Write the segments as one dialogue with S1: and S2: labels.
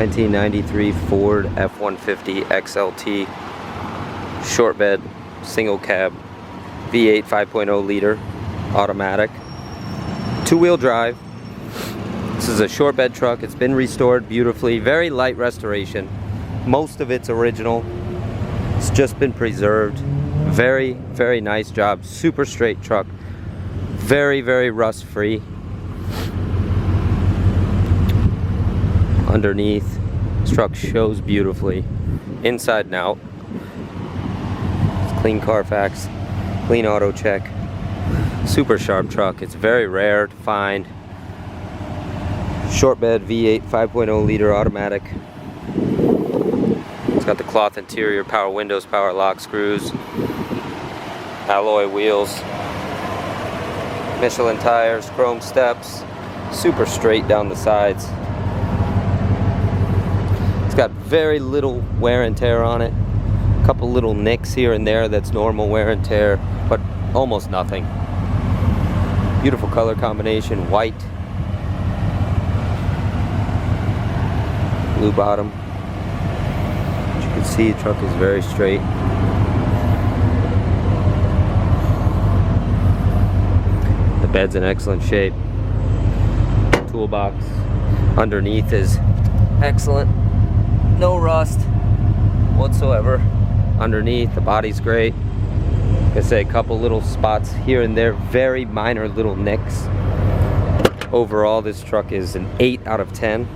S1: 1993 Ford F-150 XLT short bed, single cab, V8 5.0 liter, automatic, two-wheel drive. This is a short bed truck. It's been restored beautifully, very light restoration. Most of it's original. It's just been preserved. Very, very nice job. Super straight truck. Very, very rust free. Underneath, this truck shows beautifully, inside and out. It's clean Carfax, clean Autocheck. Super sharp truck. It's very rare to find. Short bed V8 5.0 liter automatic. It's got the cloth interior, power windows, power lock screws, alloy wheels, Michelin tires, chrome steps, super straight down the sides. It's got very little wear and tear on it. A couple little nicks here and there, that's normal wear and tear, but almost nothing. Beautiful color combination, white, blue bottom. As you can see, the truck is very straight. The bed's in excellent shape. Toolbox underneath is excellent. No rust whatsoever underneath. The body's great. Like I say, a couple little spots here and there, very minor little nicks. Overall, this truck is an 8 out of 10.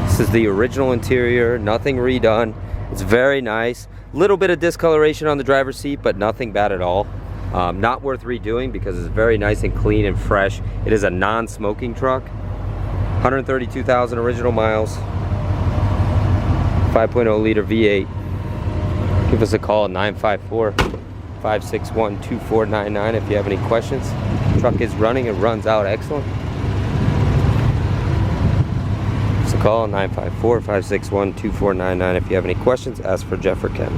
S1: This is the original interior, nothing redone. It's very nice. Little bit of discoloration on the driver's seat, but nothing bad at all. Not worth redoing because it's very nice and clean and fresh. It is a non-smoking truck. 132,000 original miles. 5.0 liter V8. Give us a call at 954-561-2499 if you have any questions. The truck is running and runs out excellent. Give us a call at 954-561-2499 if you have any questions. Ask for Jeff or Ken.